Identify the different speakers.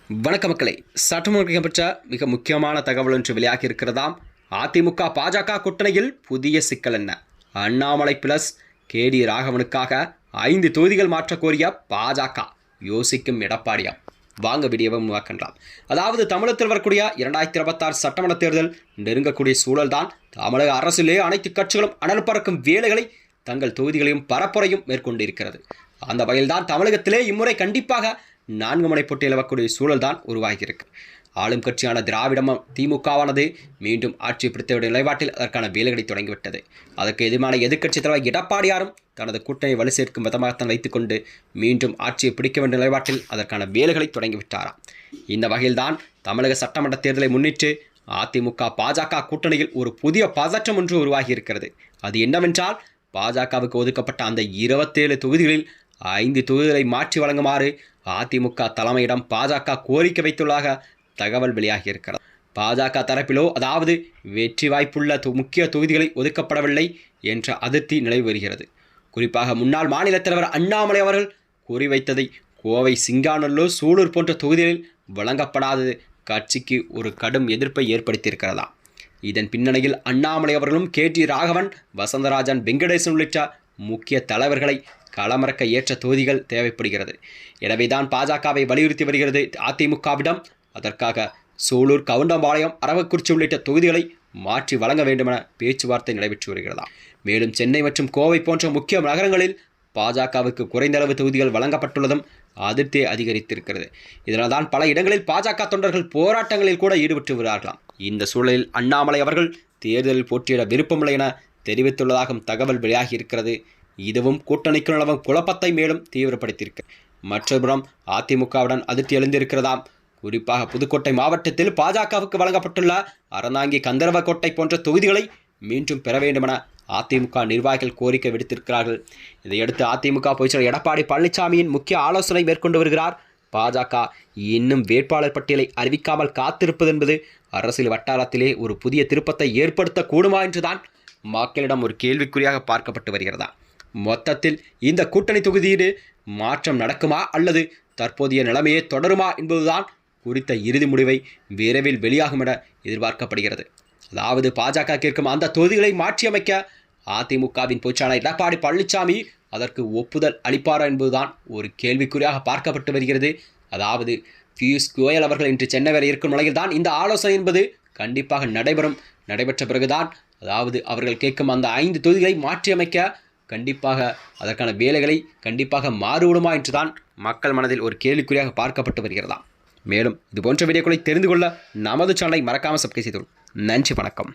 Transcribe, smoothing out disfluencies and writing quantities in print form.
Speaker 1: வணக்க மக்களே, சட்டமன்ற பெற்ற மிக முக்கியமான தகவல் ஒன்று வெளியாகி இருக்கிறதாம். அதிமுக பாஜக கூட்டணியில் புதிய சிக்கல் என்ன? அண்ணாமலை பிளஸ் கேடி ராகவனுக்காக 5 தொகுதிகள் மாற்ற கோரிய பாஜக யோசிக்கும் எடப்பாடியா? வாங்க வீடியோவை முன்வாக்கலாம். அதாவது தமிழகத்தில் வரக்கூடிய 2026 சட்டமன்ற தேர்தல் நெருங்கக்கூடிய சூழல்தான் தமிழக அரசிலே அனைத்து கட்சிகளும் அனல் பறக்கும் வேலைகளை தங்கள் தொகுதிகளையும் பரப்புரையும் மேற்கொண்டிருக்கிறது. அந்த வகையில்தான் தமிழகத்திலே இம்முறை கண்டிப்பாக 4 முனை போட்டியில் வரக்கூடிய சூழல் தான் உருவாகியிருக்கு. ஆளும் கட்சியான திராவிடம் திமுகவானது மீண்டும் ஆட்சி பிடித்தவுடைய நிலைப்பாட்டில் அதற்கான வேலைகளை தொடங்கிவிட்டது. அதற்கு எதிரான எதிர்க்கட்சித் தலைவர் எடப்பாடியாரும் தனது கூட்டணி வலு சேர்க்கும் விதமாகத்தான் வைத்துக்கொண்டு மீண்டும் ஆட்சியை பிடிக்க வேண்டிய நிலைப்பாட்டில் அதற்கான வேலைகளை தொடங்கிவிட்டாராம். இந்த வகையில்தான் தமிழக சட்டமன்ற தேர்தலை முன்னிட்டு அதிமுக பாஜக கூட்டணியில் ஒரு புதிய பதற்றம் ஒன்று உருவாகி இருக்கிறது. அது என்னவென்றால், பாஜகவுக்கு ஒதுக்கப்பட்ட அந்த 27 தொகுதிகளில் 5 தொகுதிகளை மாற்றி வழங்குமாறு அதிமுக தலைமையிடம் பாஜக கோரிக்கை வைத்துள்ளதாக தகவல் வெளியாகி இருக்கிறது. பாஜக தரப்பிலோ அதாவது வெற்றி வாய்ப்புள்ள முக்கிய தொகுதிகளை ஒதுக்கப்படவில்லை என்ற அதிருப்தி நிலவி வருகிறது. குறிப்பாக முன்னாள் மாநில தலைவர் அண்ணாமலை அவர்கள் குறிவைத்ததை கோவை, சிங்காநல்லூர், சூலூர் போன்ற தொகுதிகளில் வழங்கப்படாதது கட்சிக்கு ஒரு கடும் எதிர்ப்பை ஏற்படுத்தியிருக்கிறதா. இதன் பின்னணியில் அண்ணாமலை அவர்களும் கேடி ராகவன், வசந்தராஜன், வெங்கடேசன் உள்ளிட்ட முக்கிய தலைவர்களை களமிறக்க ஏற்ற தொகுதிகள் தேவைப்படுகிறது. எனவேதான் பாஜகவை வலியுறுத்தி வருகிறது அதிமுகவிடம். அதற்காக சூலூர், கவுண்டம்பாளையம், அரவக்குறிச்சி உள்ளிட்ட தொகுதிகளை மாற்றி வழங்க வேண்டுமென பேச்சுவார்த்தை நடைபெற்று வருகிறதா. மேலும் சென்னை மற்றும் கோவை போன்ற முக்கிய நகரங்களில் பாஜகவுக்கு குறைந்த அளவு தொகுதிகள் வழங்கப்பட்டுள்ளதும் அதிருப்தியை அதிகரித்திருக்கிறது. இதனால்தான் பல இடங்களில் பாஜக தொண்டர்கள் போராட்டங்களில் கூட ஈடுபட்டு வருகிறார்களாம். இந்த சூழலில் அண்ணாமலை அவர்கள் தேர்தலில் போட்டியிட விருப்பமில்லை என தெரிவித்துள்ளதாகவும் தகவல் வெளியாகி இருக்கிறது. இதுவும் கூட்டணிக்கு நிலவும் குழப்பத்தை மேலும் தீவிரப்படுத்தியிருக்கு. மற்றொருபுறம் அதிமுகவுடன் அதிருப்தி எழுந்திருக்கிறதாம். குறிப்பாக புதுக்கோட்டை மாவட்டத்தில் பாஜகவுக்கு வழங்கப்பட்டுள்ள அறந்தாங்கி, கந்தரவக்கோட்டை போன்ற தொகுதிகளை மீண்டும் பெற வேண்டுமென அதிமுக நிர்வாகிகள் கோரிக்கை விடுத்திருக்கிறார்கள். இதையடுத்து அதிமுக பொதுச்செயலாளர் எடப்பாடி பழனிசாமியின் முக்கிய ஆலோசனை மேற்கொண்டு வருகிறார். பாஜக இன்னும் வேட்பாளர் பட்டியலை அறிவிக்காமல் காத்திருப்பது என்பது அரசியல் வட்டாரத்திலே ஒரு புதிய திருப்பத்தை ஏற்படுத்தக்கூடுமா என்றுதான் மக்களிடம் ஒரு கேள்விக்குறியாக பார்க்கப்பட்டு வருகிறதா. மொத்தத்தில் இந்த கூட்டணி தொகுதியீடு மாற்றம் நடக்குமா அல்லது தற்போதைய நிலைமையே தொடருமா என்பதுதான் குறித்த இறுதி முடிவை விரைவில் வெளியாகும் என எதிர்பார்க்கப்படுகிறது. அதாவது பாஜக கேட்கும் அந்த தொகுதிகளை மாற்றியமைக்க அதிமுகவின் பொதுச்செயலாளர் எடப்பாடி பழனிசாமி அதற்கு ஒப்புதல் அளிப்பாரா என்பதுதான் ஒரு கேள்விக்குறியாக பார்க்கப்பட்டு வருகிறது. அதாவது பியூஷ் கோயல் அவர்கள் இன்று சென்னை வரை இருக்கும் நிலையில் தான் இந்த ஆலோசனை என்பது கண்டிப்பாக நடைபெற்ற பிறகுதான், அதாவது அவர்கள் கேட்கும் அந்த 5 தொகுதிகளை மாற்றியமைக்க கண்டிப்பாக அதற்கான வேலைகளை கண்டிப்பாக மாறுவிடுமா என்றுதான் மக்கள் மனதில் ஒரு கேள்விக்குறியாக பார்க்கப்பட்டு வருகிறதா. மேலும் இதுபோன்ற வீடியோக்களை தெரிந்து கொள்ள நமது சேனலை மறக்காமல் சப்ஸ்கிரைப் செய்து. நன்றி, வணக்கம்.